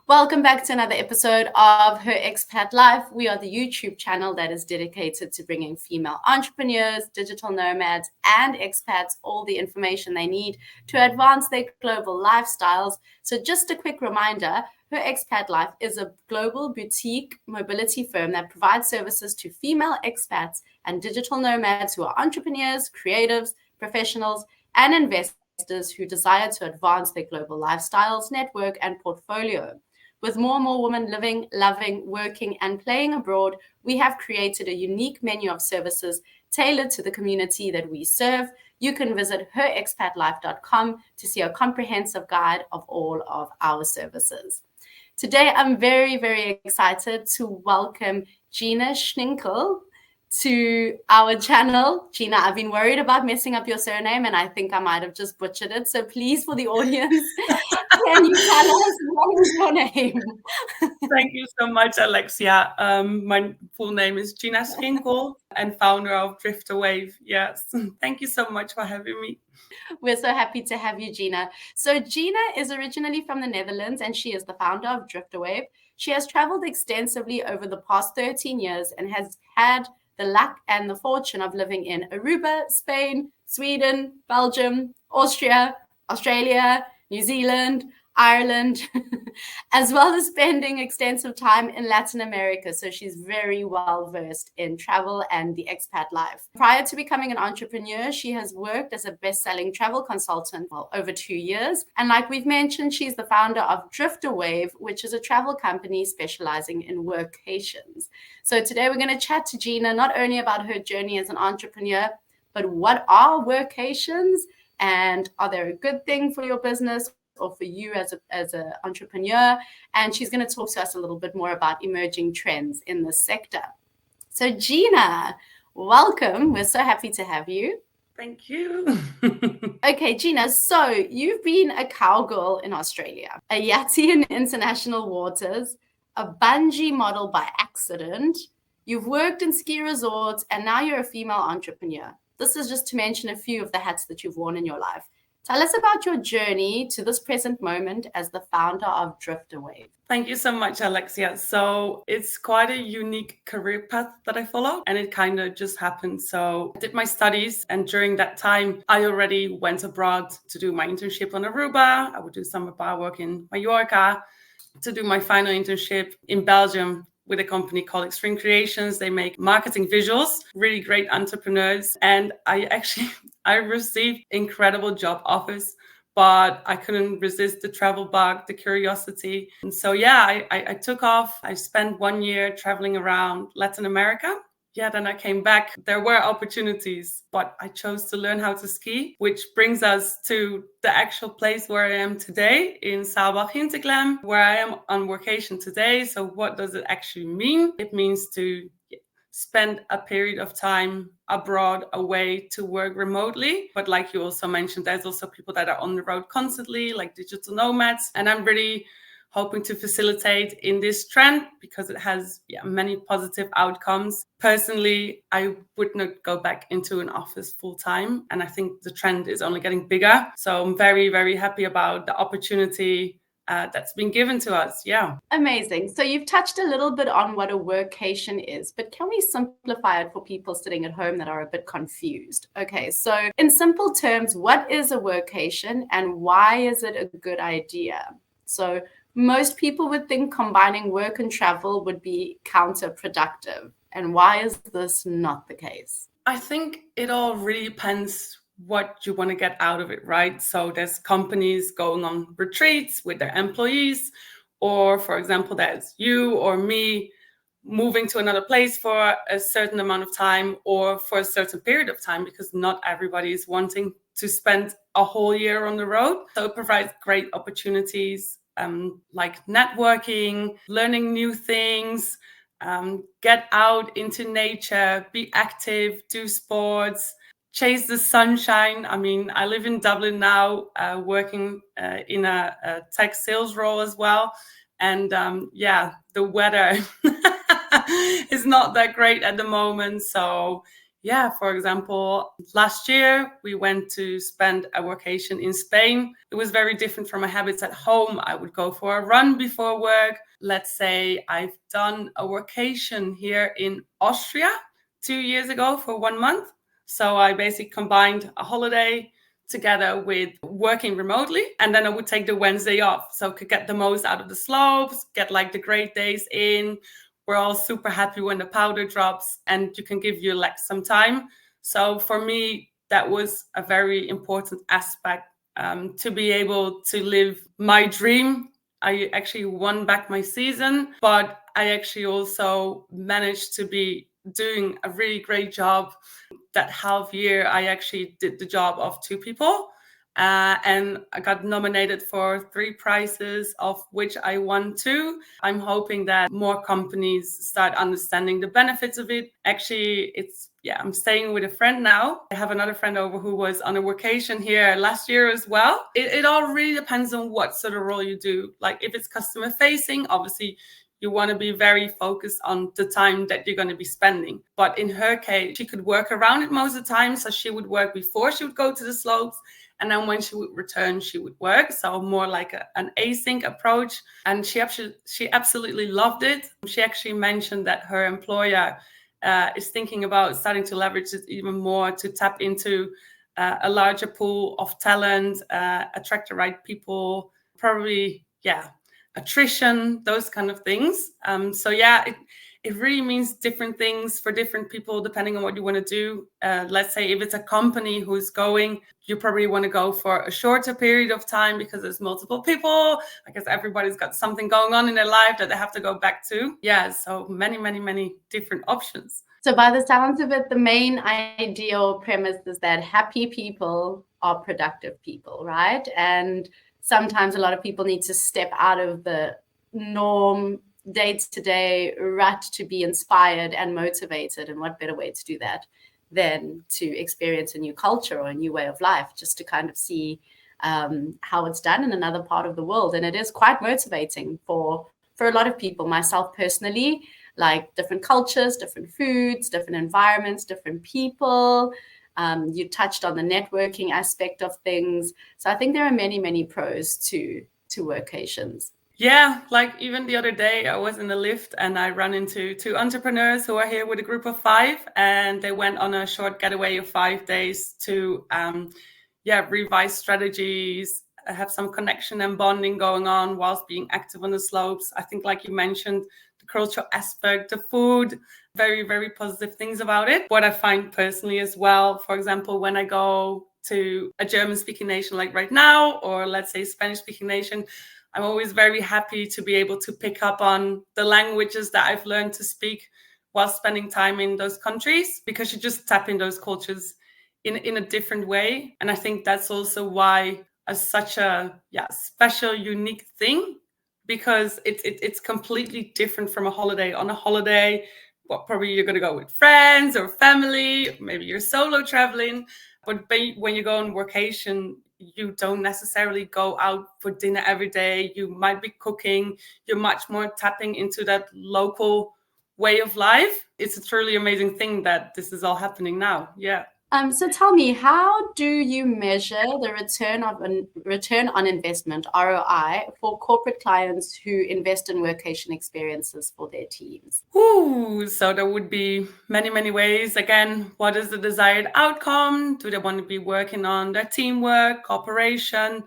Welcome back to another episode of Her Expat Life. We are the YouTube channel that is dedicated to bringing female entrepreneurs, digital nomads, and expats all the information they need to advance their global lifestyles. So just a quick reminder, Her Expat Life is a global boutique mobility firm that provides services to female expats and digital nomads who are entrepreneurs, creatives, professionals, and investors who desire to advance their global lifestyles, network, and portfolio. With more and more women living, loving, working, and playing abroad, we have created a unique menu of services tailored to the community that we serve. You can visit herexpatlife.com to see a comprehensive guide of all of our services. Today, I'm very, very excited to welcome Gina Schinkel to our channel. Gina, I've been worried about messing up your surname and I think I might have just butchered it. So please, for the audience, can you tell us what is your name? Thank you so much, Alexia. My full name is Gina Schinkel and founder of Driftawave. Yes, thank you so much for having me. We're so happy to have you, Gina. So Gina is originally from the Netherlands and she is the founder of Driftawave. She has traveled extensively over the past 13 years and has had the luck and the fortune of living in Aruba, Spain, Sweden, Belgium, Austria, Australia, New Zealand, Ireland, as well as spending extensive time in Latin America. So she's very well versed in travel and the expat life. Prior to becoming an entrepreneur, she has worked as a best-selling travel consultant for over 2 years. And like we've mentioned, she's the founder of Driftawave, which is a travel company specializing in workations. So today we're going to chat to Gina not only about her journey as an entrepreneur, but what are workations and are they a good thing for your business or for you as an entrepreneur? And she's going to talk to us a little bit more about emerging trends in this sector. So Gina, welcome. We're so happy to have you. Thank you. Okay, Gina, so you've been a cowgirl in Australia, a yachty in international waters, a bungee model by accident. You've worked in ski resorts and now you're a female entrepreneur. This is just to mention a few of the hats that you've worn in your life. Tell us about your journey to this present moment as the founder of Driftawave. Thank you so much, Alexia. So it's quite a unique career path that I follow, and it kind of just happened. So I did my studies, and during that time, I already went abroad to do my internship on Aruba. I would do summer bar work in Mallorca, to do my final internship in Belgium with a company called Extreme Creations. They make marketing visuals, really great entrepreneurs. And I received incredible job offers, but I couldn't resist the travel bug, the curiosity. And so, I took off. I spent 1 year traveling around Latin America. Then I came back. There were opportunities, but I chose to learn how to ski, which brings us to the actual place where I am today in Saalbach-Hinterglemm, where I am on workation today. So what does it actually mean? It means to spend a period of time abroad, away, to work remotely. But like you also mentioned, there's also people that are on the road constantly, like digital nomads. And I'm really hoping to facilitate in this trend because it has many positive outcomes. Personally, I would not go back into an office full time. And I think the trend is only getting bigger. So I'm very, very happy about the opportunity that's been given to us. Amazing. So you've touched a little bit on what a workation is, but can we simplify it for people sitting at home that are a bit confused? Okay, so in simple terms, what is a workation and why is it a good idea? So most people would think combining work and travel would be counterproductive. And why is this not the case? I think it all really depends what you want to get out of it, right? So there's companies going on retreats with their employees, or for example, there's you or me moving to another place for a certain amount of time or for a certain period of time, because not everybody is wanting to spend a whole year on the road. So it provides great opportunities like networking, learning new things, get out into nature, be active, do sports, chase the sunshine. I mean, I live in Dublin now, working in a tech sales role as well. And the weather is not that great at the moment. So Yeah, for example, last year we went to spend a workation in Spain. It was very different from my habits at home. I would go for a run before work. Let's say I've done a workation here in Austria 2 years ago for 1 month. So I basically combined a holiday together with working remotely, and then I would take the Wednesday off, so I could get the most out of the slopes, get like the great days in. We're all super happy when the powder drops and you can give your legs some time. So for me, that was a very important aspect, to be able to live my dream. I actually won back my season, but I actually also managed to be doing a really great job. That half year, I actually did the job of 2 people. And I got nominated for 3 prizes, of which I won 2. I'm hoping that more companies start understanding the benefits of it. Actually, I'm staying with a friend now. I have another friend over who was on a workation here last year as well. It all really depends on what sort of role you do. Like if it's customer facing, obviously you want to be very focused on the time that you're going to be spending. But in her case, she could work around it most of the time. So she would work before she would go to the slopes. And then when she would return, she would work. So more like an async approach. And she absolutely loved it. She actually mentioned that her employer is thinking about starting to leverage it even more to tap into a larger pool of talent, attract the right people, probably, attrition, those kind of things. It really means different things for different people depending on what you want to do. Let's say if it's a company who's going, you probably want to go for a shorter period of time because there's multiple people. I guess everybody's got something going on in their life that they have to go back to. Yeah, so many different options. So by the sounds of it, the main ideal premise is that happy people are productive people, right? And sometimes a lot of people need to step out of the norm day-to-day rut to be inspired and motivated. And what better way to do that than to experience a new culture or a new way of life, just to kind of see how it's done in another part of the world. And it is quite motivating for a lot of people, myself personally, like different cultures, different foods, different environments, different people. You touched on the networking aspect of things. So I think there are many pros to workations. Yeah, like even the other day, I was in the lift and I ran into 2 entrepreneurs who are here with a group of 5, and they went on a short getaway of 5 days to revise strategies, have some connection and bonding going on whilst being active on the slopes. I think, like you mentioned, the cultural aspect, the food, very positive things about it. What I find personally as well, for example, when I go to a German-speaking nation like right now, or let's say Spanish-speaking nation, I'm always very happy to be able to pick up on the languages that I've learned to speak while spending time in those countries, because you just tap in those cultures in a different way. And I think that's also why it's such a special, unique thing, because it's completely different from a holiday. On a holiday, probably you're going to go with friends or family, maybe you're solo traveling. But when you go on workation, you don't necessarily go out for dinner every day. You might be cooking. You're much more tapping into that local way of life. It's a truly amazing thing that this is all happening now. Yeah. So tell me, how do you measure the return on investment, ROI, for corporate clients who invest in workation experiences for their teams? So there would be many ways. Again, what is the desired outcome? Do they want to be working on their teamwork, cooperation?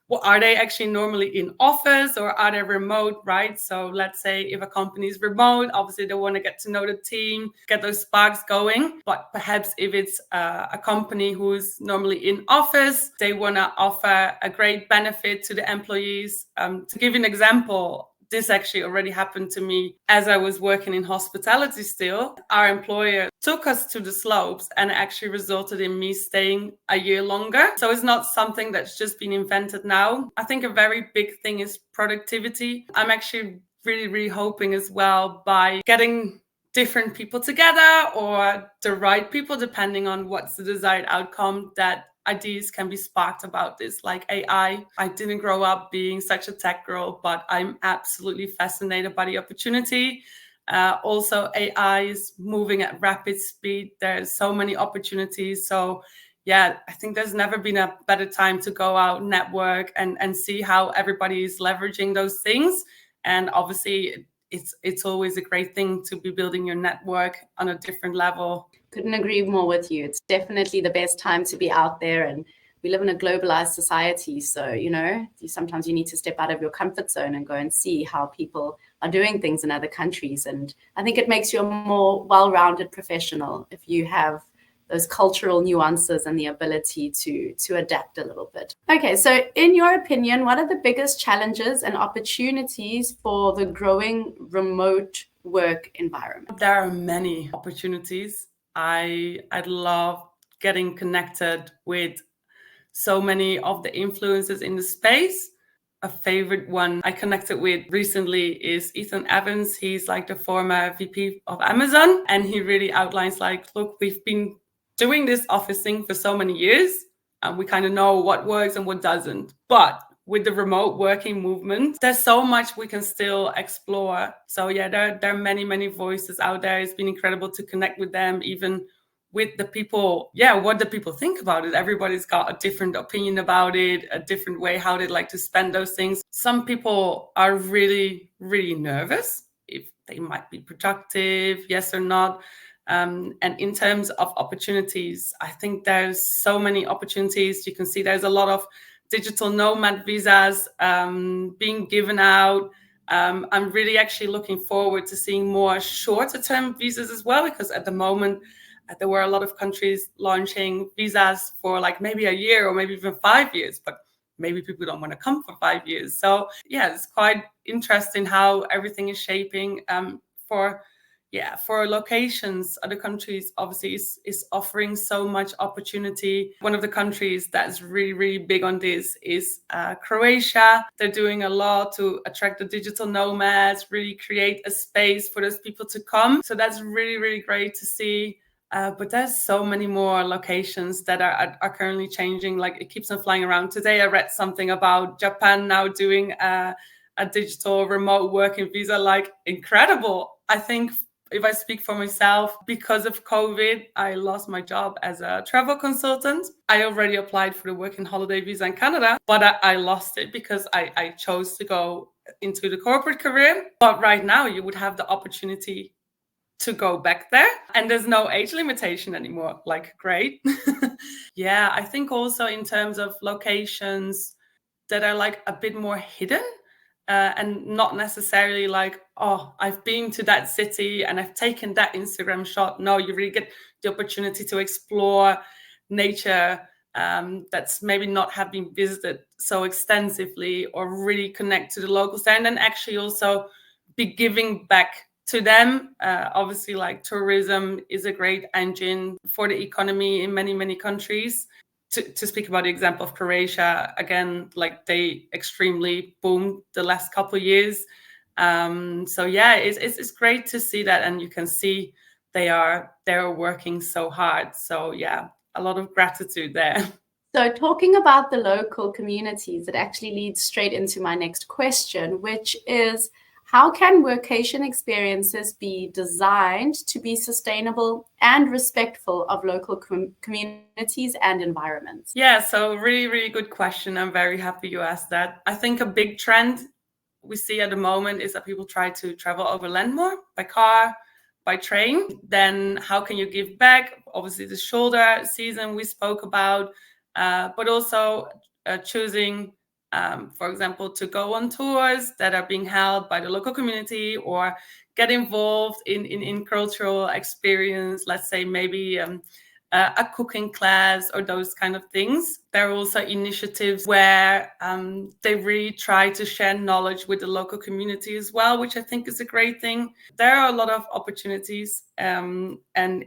Well, are they actually normally in office or are they remote, right? So let's say if a company is remote, obviously they want to get to know the team, get those sparks going. But perhaps if it's a company who's normally in office, they want to offer a great benefit to the employees. To give you an example, this actually already happened to me as I was working in hospitality still. Our employer took us to the slopes and actually resulted in me staying a year longer. So it's not something that's just been invented now. I think a very big thing is productivity. I'm actually really hoping as well, by getting different people together or the right people, depending on what's the desired outcome, that ideas can be sparked about this, like AI. I didn't grow up being such a tech girl, but I'm absolutely fascinated by the opportunity. Also, AI is moving at rapid speed. There's so many opportunities. So yeah, I think there's never been a better time to go out, network, and see how everybody is leveraging those things. And obviously, it's always a great thing to be building your network on a different level. Couldn't agree more with you. It's definitely the best time to be out there, and we live in a globalized society. So, sometimes you need to step out of your comfort zone and go and see how people are doing things in other countries. And I think it makes you a more well-rounded professional if you have those cultural nuances and the ability to adapt a little bit. Okay, so in your opinion, what are the biggest challenges and opportunities for the growing remote work environment? There are many opportunities. I'd love getting connected with so many of the influencers in the space. A favorite one I connected with recently is Ethan Evans. He's like the former VP of Amazon, and he really outlines like, look, we've been doing this office thing for so many years, and we kind of know what works and what doesn't. But with the remote working movement, there's so much we can still explore. So yeah, there are many voices out there. It's been incredible to connect with them, even with the people. Yeah, what do people think about it? Everybody's got a different opinion about it, a different way how they'd like to spend those things. Some people are really nervous if they might be productive, yes or not. And in terms of opportunities, I think there's so many opportunities. You can see there's a lot of digital nomad visas being given out. I'm really actually looking forward to seeing more shorter term visas as well, because at the moment there were a lot of countries launching visas for like maybe a year or maybe even 5 years, but maybe people don't want to come for 5 years. So yeah, it's quite interesting how everything is shaping for locations. Other countries obviously is offering so much opportunity. One of the countries that's really big on this is Croatia. They're doing a lot to attract the digital nomads, really create a space for those people to come. So that's really great to see. But there's so many more locations that are currently changing. Like, it keeps on flying around. Today I read something about Japan now doing a digital remote working visa. Like, incredible. I think if I speak for myself, because of COVID, I lost my job as a travel consultant. I already applied for the working holiday visa in Canada, but I lost it because I chose to go into the corporate career. But right now you would have the opportunity to go back there, and there's no age limitation anymore. Like, great. Yeah, I think also in terms of locations that are like a bit more hidden, and not necessarily like, oh, I've been to that city and I've taken that Instagram shot. No, you really get the opportunity to explore nature that's maybe not have been visited so extensively, or really connect to the locals there, and then actually also be giving back to them. Obviously, like, tourism is a great engine for the economy in many countries. To speak about the example of Croatia, again, like, they extremely boomed the last couple of years. So yeah, it's great to see that, and you can see they're working so hard. So yeah, a lot of gratitude there. So talking about the local communities, it actually leads straight into my next question, which is, how can workation experiences be designed to be sustainable and respectful of local communities and environments? Yeah, so really good question. I'm very happy you asked that. I think a big trend we see at the moment is that people try to travel over land more, by car, by train. Then how can you give back? Obviously, the shoulder season we spoke about, but also choosing, for example, to go on tours that are being held by the local community, or get involved in cultural experience. Let's say maybe a cooking class or those kind of things. There are also initiatives where they really try to share knowledge with the local community as well, which I think is a great thing. There are a lot of opportunities. And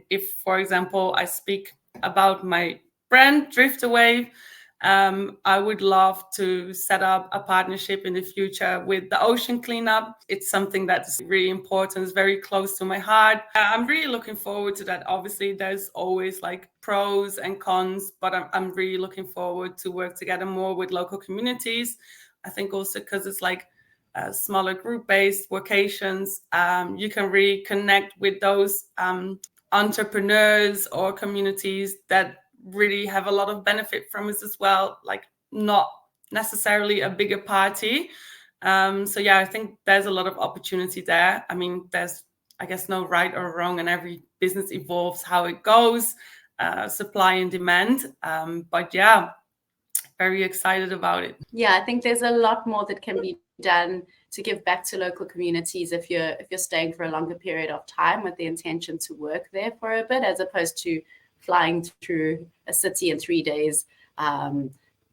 if, for example, I speak about my brand, Driftawave, I would love to set up a partnership in the future with the ocean cleanup. It's something that's really important. It's very close to my heart. I'm really looking forward to that. Obviously, there's always like pros and cons, but I'm really looking forward to work together more with local communities. I think also because it's like smaller group-based workations, you can really connect with those entrepreneurs or communities that really have a lot of benefit from us as well, like not necessarily a bigger party. So yeah, I think there's a lot of opportunity there. I mean, there's, I guess, no right or wrong, and every business evolves how it goes, supply and demand. But yeah, very excited about it. Yeah, I think there's a lot more that can be done to give back to local communities if you're staying for a longer period of time with the intention to work there for a bit, as opposed to flying through a city in 3 days,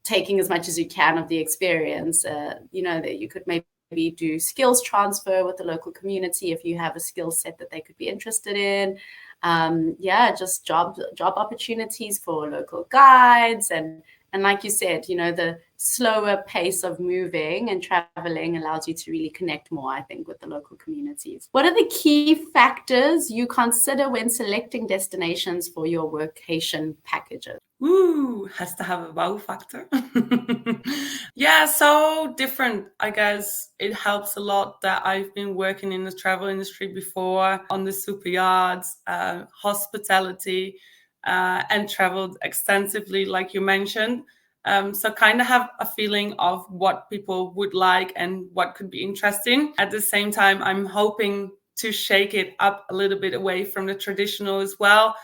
taking as much as you can of the experience. That you could maybe do skills transfer with the local community if you have a skill set that they could be interested in. Just job opportunities for local guides, and like you said, the slower pace of moving and traveling allows you to really connect more, I think, with the local communities. What are the key factors you consider when selecting destinations for your workation packages? Has to have a wow factor. Yeah, so different. I guess it helps a lot that I've been working in the travel industry before, on the super yachts, hospitality, and traveled extensively, like you mentioned. So kind of have a feeling of what people would like and what could be interesting. At the same time, I'm hoping to shake it up a little bit away from the traditional as well.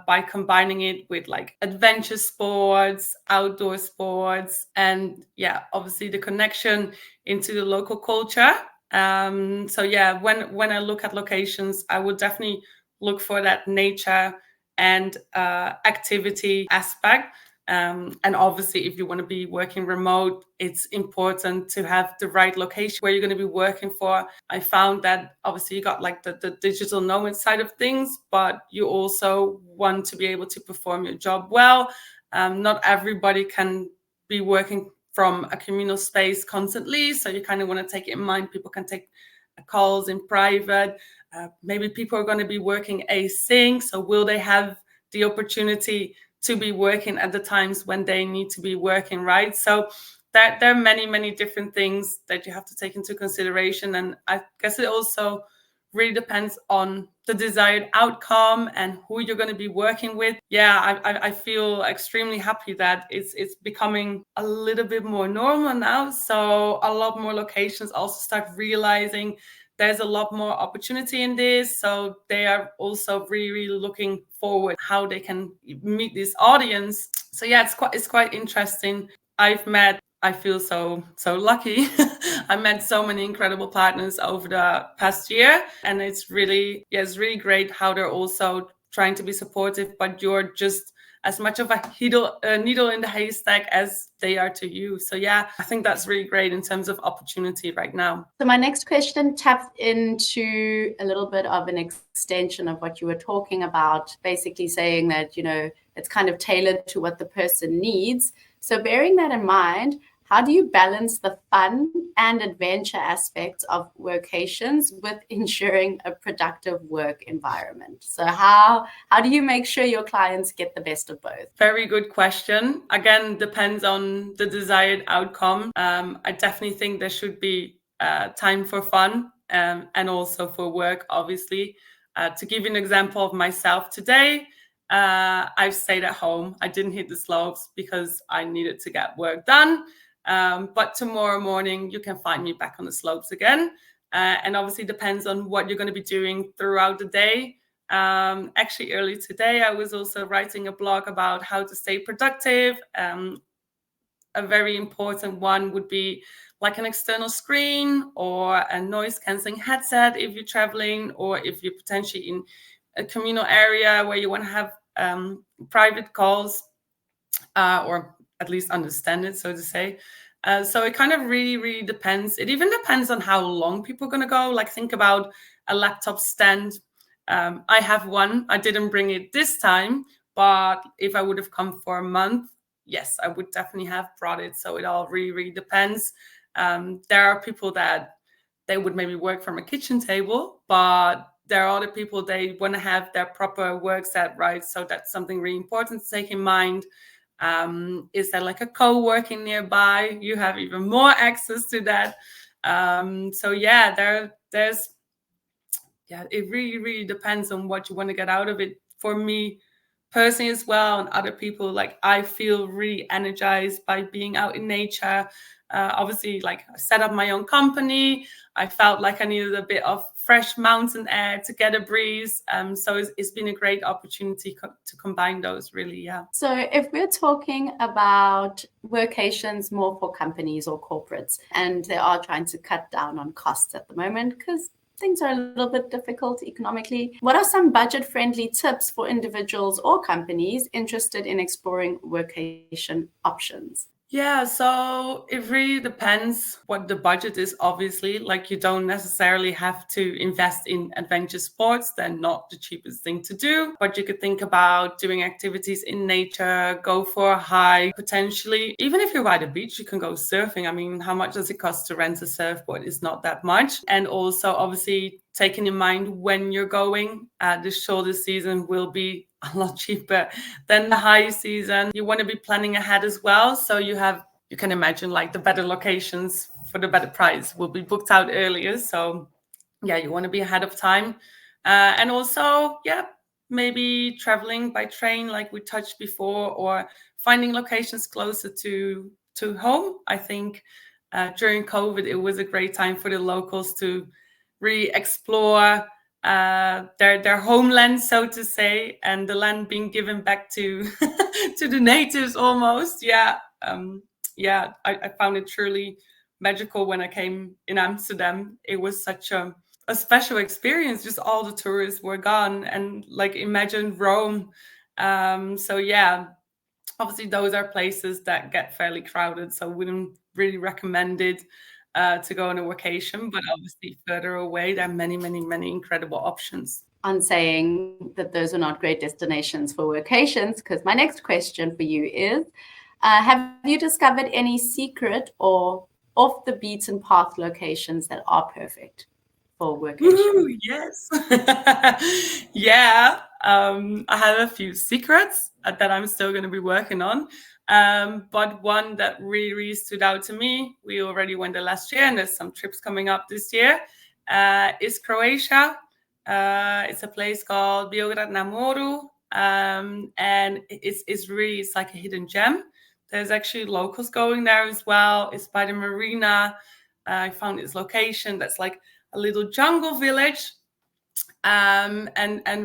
By combining it with like adventure sports, outdoor sports, and yeah, obviously the connection into the local culture. So yeah, when I look at locations, I would definitely look for that nature and activity aspect. And obviously, if you want to be working remote, it's important to have the right location where you're going to be working for. I found that obviously you got like the digital nomad side of things, but you also want to be able to perform your job well. Not everybody can be working from a communal space constantly, so you kind of want to take it in mind. People can take calls in private. Maybe people are going to be working async, so will they have the opportunity to be working at the times when they need to be working, right? So there are many different things that you have to take into consideration. And I guess it also really depends on the desired outcome and who you're going to be working with. Yeah, I feel extremely happy that it's becoming a little bit more normal now. So a lot more locations also start realizing there's a lot more opportunity in this. So they are also really looking forward how they can meet this audience. So yeah, it's quite interesting. I feel so lucky. I met so many incredible partners over the past year, and it's really great how they're also trying to be supportive, but you're just as much of a needle in the haystack as they are to you. So yeah, I think that's really great in terms of opportunity right now. So my next question taps into a little bit of an extension of what you were talking about, basically saying that, it's kind of tailored to what the person needs. So bearing that in mind, how do you balance the fun and adventure aspects of workations with ensuring a productive work environment? So how do you make sure your clients get the best of both? Very good question. Again, depends on the desired outcome. I definitely think there should be time for fun and also for work, obviously. To give you an example of myself today, I've stayed at home. I didn't hit the slopes because I needed to get work done. But tomorrow morning, you can find me back on the slopes again. And obviously depends on what you're going to be doing throughout the day. Actually, early today, I was also writing a blog about how to stay productive. A very important one would be like an external screen or a noise cancelling headset if you're traveling, or if you're potentially in a communal area where you want to have private calls, or at least understand it, so to say. So it kind of really depends. It even depends on how long people are going to go. Like, think about a laptop stand. I have one. I didn't bring it this time, but if I would have come for a month, yes, I would definitely have brought it. So it all really depends. There are people that they would maybe work from a kitchen table, but there are other people, they want to have their proper work set, right? So that's something really important to take in mind. Is there like a co-working nearby? You have even more access to that. So yeah, there's yeah, it really, really depends on what you want to get out of it. For me personally as well, and other people, like I feel really energized by being out in nature. Obviously, like I set up my own company. I felt like I needed a bit of fresh mountain air to get a breeze. So it's been a great opportunity to combine those, really, yeah. So if we're talking about workations more for companies or corporates, and they are trying to cut down on costs at the moment because things are a little bit difficult economically, what are some budget-friendly tips for individuals or companies interested in exploring workation options? Yeah, so it really depends what the budget is, obviously. Like, you don't necessarily have to invest in adventure sports. They're not the cheapest thing to do, but you could think about doing activities in nature, go for a hike, potentially. Even if you're by the beach, you can go surfing. I mean, how much does it cost to rent a surfboard? It's not that much. And also, obviously, taking in mind when you're going, the shoulder season will be a lot cheaper than the high season. You want to be planning ahead as well. So you can imagine like the better locations for the better price will be booked out earlier. So yeah, you want to be ahead of time. And also, yeah, maybe traveling by train like we touched before, or finding locations closer to home. I think during COVID, it was a great time for the locals to really explore their homeland, so to say, and the land being given back to to the natives almost. Yeah, I found it truly magical when I came in Amsterdam. It was such a special experience. Just all the tourists were gone, and like imagine Rome. So yeah, obviously those are places that get fairly crowded, so wouldn't really recommend it to go on a vacation. But obviously further away, there are many, many, many incredible options. On saying that those are not great destinations for workations, because my next question for you is, have you discovered any secret or off the beaten path locations that are perfect for workation? Woo, yes. Yeah, I have a few secrets that I'm still going to be working on. But one that really, really stood out to me, we already went there last year, and there's some trips coming up this year, is Croatia. It's a place called Biograd na Moru, and it's like a hidden gem. There's actually locals going there as well. It's by the marina. I found its location. That's like a little jungle village, and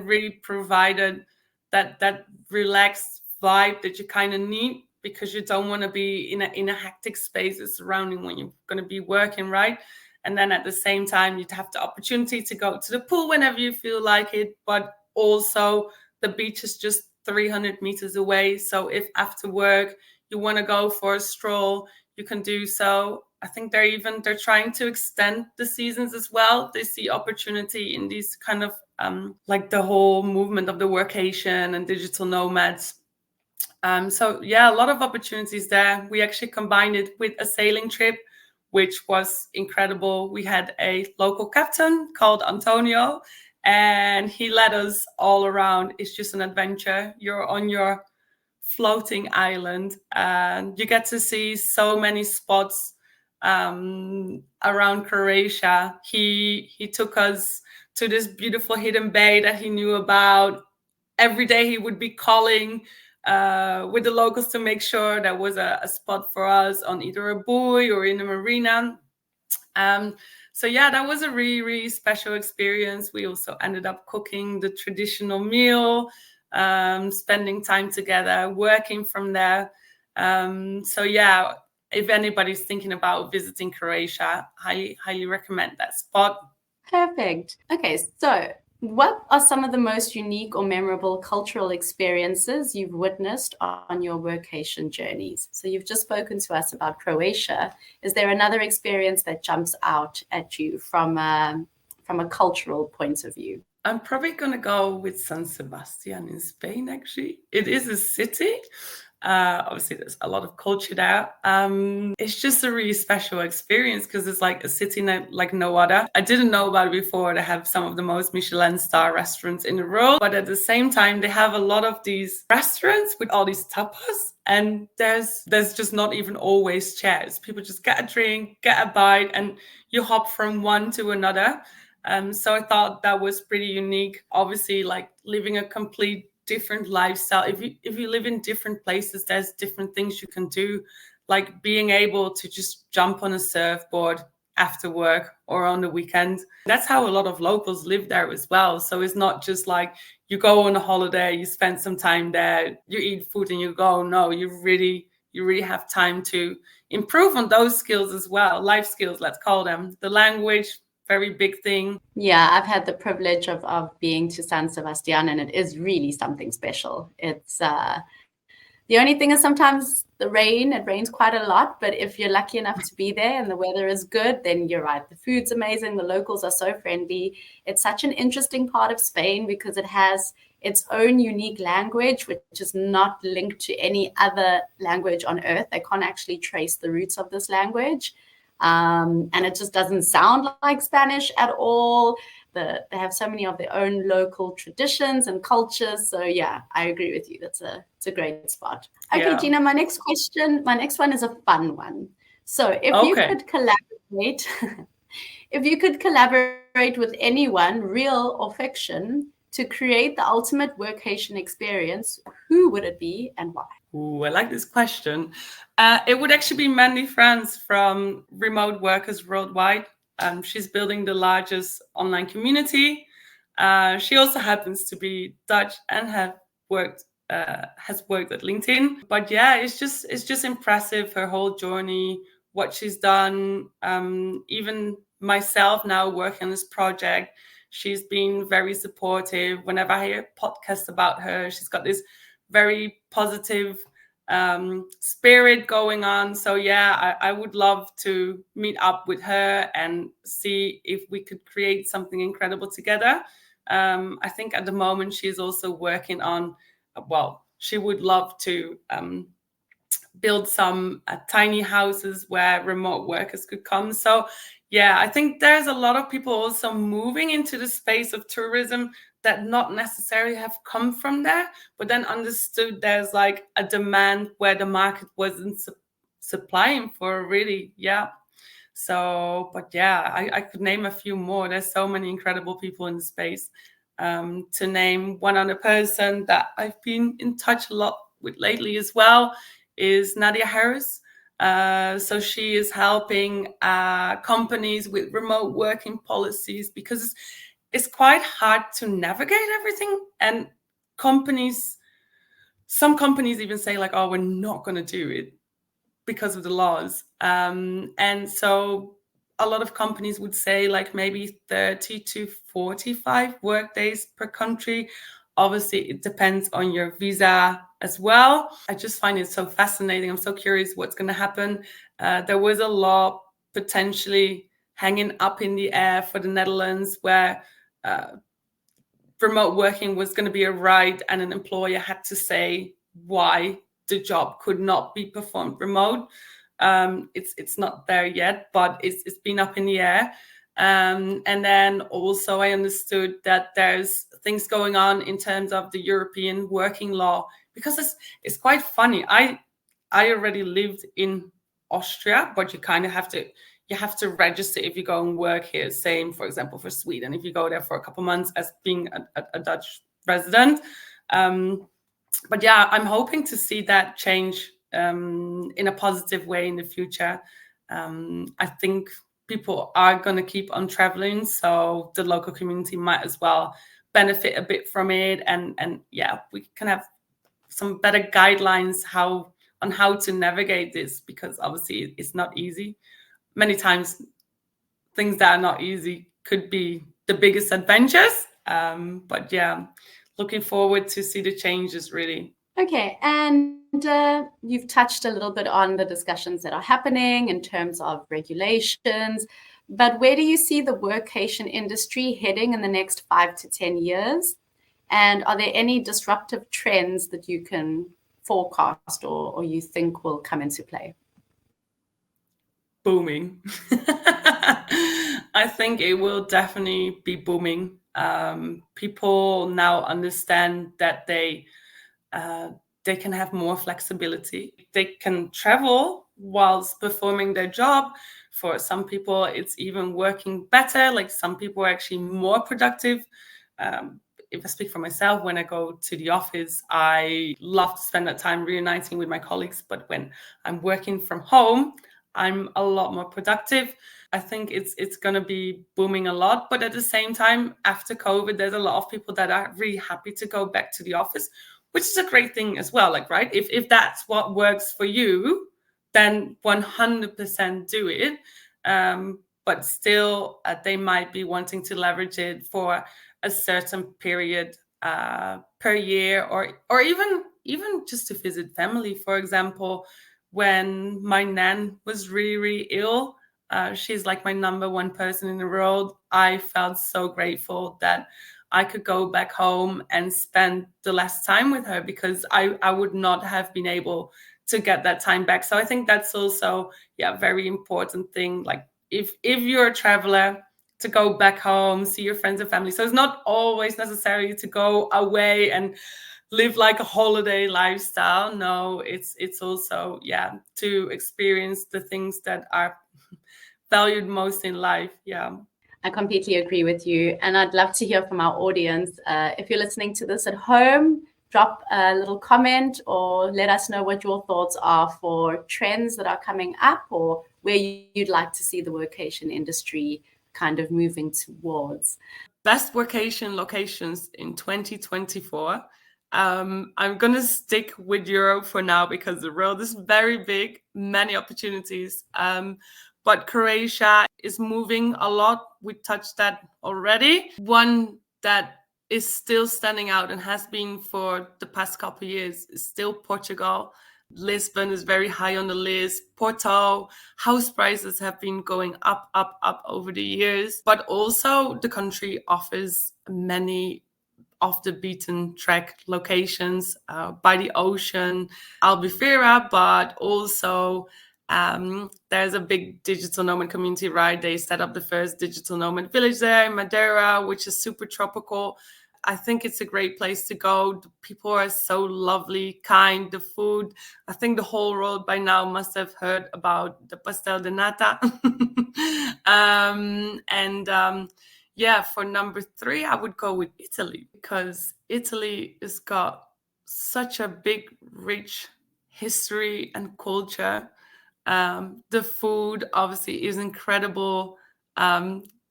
really provided that relaxed vibe that you kind of need, because you don't want to be in a hectic space surrounding when you're going to be working, right? And then at the same time, you'd have the opportunity to go to the pool whenever you feel like it, but also the beach is just 300 meters away. So if after work you want to go for a stroll, you can do so. I think they're trying to extend the seasons as well. They see opportunity in these kind of like the whole movement of the workation and digital nomads. So yeah, a lot of opportunities there. We actually combined it with a sailing trip, which was incredible. We had a local captain called Antonio, and he led us all around. It's just an adventure. You're on your floating island, and you get to see so many spots around Croatia. He took us to this beautiful hidden bay that he knew about. Every day he would be calling with the locals to make sure there was a spot for us on either a buoy or in a marina. So yeah, that was a really, really special experience. We also ended up cooking the traditional meal, spending time together, working from there. So yeah, if anybody's thinking about visiting Croatia, highly recommend that spot. Perfect. Okay, so what are some of the most unique or memorable cultural experiences you've witnessed on your workation journeys? So you've just spoken to us about Croatia. Is there another experience that jumps out at you from a cultural point of view? I'm probably going to go with San Sebastian in Spain, actually. It is a city. Obviously, there's a lot of culture there. It's just a really special experience because it's like a city like no other. I didn't know about it before. They have some of the most Michelin star restaurants in the world, but at the same time, they have a lot of these restaurants with all these tapas. and there's just not even always chairs. People just get a drink, get a bite, and you hop from one to another. So I thought that was pretty unique. Obviously, like living a complete different lifestyle. If you live in different places, there's different things you can do, like being able to just jump on a surfboard after work or on the weekend. That's how a lot of locals live there as well. So it's not just like you go on a holiday, you spend some time there, you eat food and you go. No, you really have time to improve on those skills as well. Life skills, let's call them. The language, very big thing. Yeah, I've had the privilege of being to San Sebastian, and it is really something special. It's the only thing is sometimes the rain, it rains quite a lot, but if you're lucky enough to be there and the weather is good, then you're right. The food's amazing. The locals are so friendly. It's such an interesting part of Spain because it has its own unique language, which is not linked to any other language on earth. They can't actually trace the roots of this language. And it just doesn't sound like Spanish at all. They have so many of their own local traditions and cultures. So yeah, I agree with you. It's a great spot. Okay, Yeah. Gina, my next one is a fun one. So if you could collaborate, if you could collaborate with anyone, real or fiction, to create the ultimate workation experience, who would it be and why? Ooh, I like this question. It would actually be Mandy France from Remote Workers Worldwide. She's building the largest online community. She also happens to be Dutch and has worked at LinkedIn. But yeah, it's just impressive, her whole journey, what she's done. Even myself now working on this project, she's been very supportive. Whenever I hear podcasts about her, she's got this very positive spirit going on. So yeah, I would love to meet up with her and see if we could create something incredible together. I think at the moment she's also working on, she would love to build some tiny houses where remote workers could come. So yeah, I think there's a lot of people also moving into the space of tourism that not necessarily have come from there, but then understood there's like a demand where the market wasn't supplying for really. Yeah. So, but yeah, I could name a few more. There's so many incredible people in the space. To name one other person that I've been in touch a lot with lately as well is Nadia Harris. So she is helping companies with remote working policies because it's quite hard to navigate everything. And some companies even say like, oh, we're not going to do it because of the laws. And so a lot of companies would say like maybe 30 to 45 work days per country. Obviously, it depends on your visa as well. I just find it so fascinating. I'm so curious what's going to happen. There was a law potentially hanging up in the air for the Netherlands where remote working was going to be a right, and an employer had to say why the job could not be performed remote. It's not there yet, but it's been up in the air. And then also I understood that there's things going on in terms of the European working law, because it's quite funny. I already lived in Austria, but you kind of have to register if you go and work here. Same, for example, for Sweden, if you go there for a couple months as being a Dutch resident. But yeah, I'm hoping to see that change in a positive way in the future. I think people are going to keep on traveling, so the local community might as well benefit a bit from it. And yeah, we can have some better guidelines on how to navigate this, because obviously it's not easy. Many times things that are not easy could be the biggest adventures. But yeah, looking forward to see the changes really. Okay, and you've touched a little bit on the discussions that are happening in terms of regulations, but where do you see the workation industry heading in the next 5 to 10 years? And are there any disruptive trends that you can forecast or you think will come into play? Booming. I think it will definitely be booming. People now understand that they they can have more flexibility. They can travel whilst performing their job. For some people, it's even working better. Like some people are actually more productive. If I speak for myself, when I go to the office, I love to spend that time reuniting with my colleagues. But when I'm working from home, I'm a lot more productive. I think it's going to be booming a lot. But at the same time, after COVID, there's a lot of people that are really happy to go back to the office, which is a great thing as well. Like, right, if that's what works for you, then 100% do it. But still, they might be wanting to leverage it for a certain period per year, or even just to visit family. For example, when my nan was really, really ill, she's like my number one person in the world. I felt so grateful that I could go back home and spend the last time with her, because I would not have been able to get that time back. So I think that's also, yeah, very important thing. Like if you're a traveler, to go back home, see your friends and family. So it's not always necessary to go away and live like a holiday lifestyle. No, it's also, yeah, to experience the things that are valued most in life. Yeah. I completely agree with you. And I'd love to hear from our audience. If you're listening to this at home, drop a little comment or let us know what your thoughts are for trends that are coming up, or where you'd like to see the workation industry kind of moving towards. Best workation locations in 2024. I'm going to stick with Europe for now because the world is very big, many opportunities. But Croatia is moving a lot. We touched that already. One that is still standing out and has been for the past couple of years is still Portugal. Lisbon is very high on the list. Porto, house prices have been going up over the years. But also the country offers many off the beaten track locations by the ocean, Albufeira, but also there's a big digital nomad community, right? They set up the first digital nomad village there in Madeira, which is super tropical. I think it's a great place to go. The people are so lovely, kind. The food, I think the whole world by now must have heard about the pastel de nata. Yeah, for number 3, I would go with Italy, because Italy has got such a big, rich history and culture. The food obviously is incredible.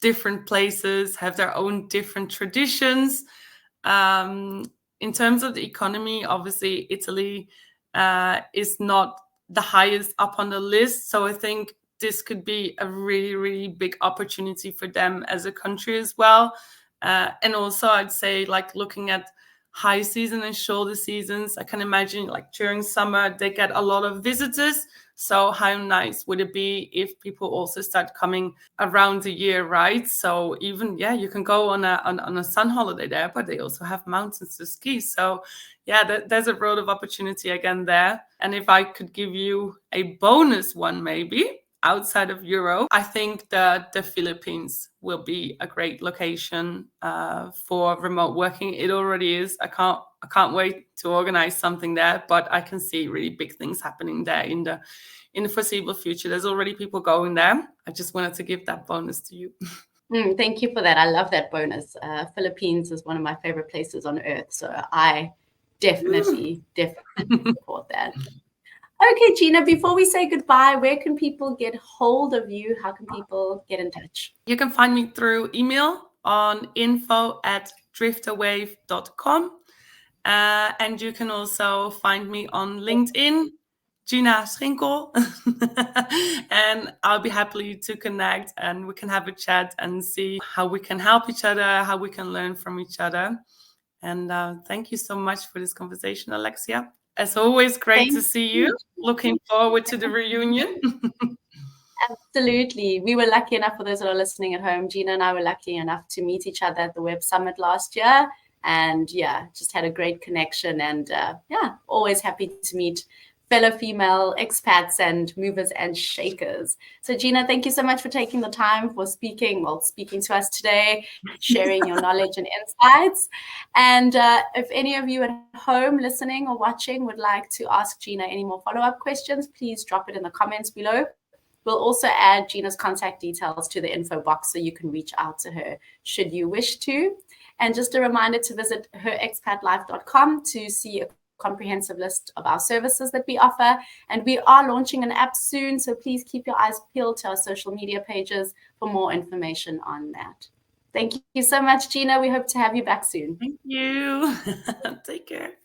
Different places have their own different traditions. In terms of the economy, obviously Italy is not the highest up on the list. So I think this could be a really, really big opportunity for them as a country as well. And also I'd say, like, looking at high season and shoulder seasons, I can imagine like during summer they get a lot of visitors. So how nice would it be if people also start coming around the year, right? So even, yeah, you can go on a sun holiday there, but they also have mountains to ski. So yeah, there's a world of opportunity again there. And if I could give you a bonus one, maybe outside of Europe, I think the Philippines will be a great location for remote working. It already is. I can't wait to organize something there, but I can see really big things happening there in the foreseeable future. There's already people going there. I just wanted to give that bonus to you. Thank you for that. I love that bonus. Philippines is one of my favorite places on earth, so I definitely support that. Okay, Gina, before we say goodbye, where can people get hold of you? How can people get in touch? You can find me through email on info@driftawave.com. And you can also find me on LinkedIn, Gina Schinkel. And I'll be happy to connect, and we can have a chat and see how we can help each other, how we can learn from each other. And thank you so much for this conversation, Alexia. As always, great to see you. Looking forward to the reunion. Absolutely. We were lucky enough, for those that are listening at home, Gina and I were lucky enough to meet each other at the Web Summit last year. And yeah, just had a great connection. And yeah, always happy to meet fellow female expats and movers and shakers. So Gina, thank you so much for taking the time for speaking to us today, sharing your knowledge and insights. And if any of you at home listening or watching would like to ask Gina any more follow-up questions, please drop it in the comments below. We'll also add Gina's contact details to the info box so you can reach out to her should you wish to. And just a reminder to visit herexpatlife.com to see a comprehensive list of our services that we offer. And we are launching an app soon, so please keep your eyes peeled to our social media pages for more information on that. Thank you so much, Gina. We hope to have you back soon. Thank you. Take care.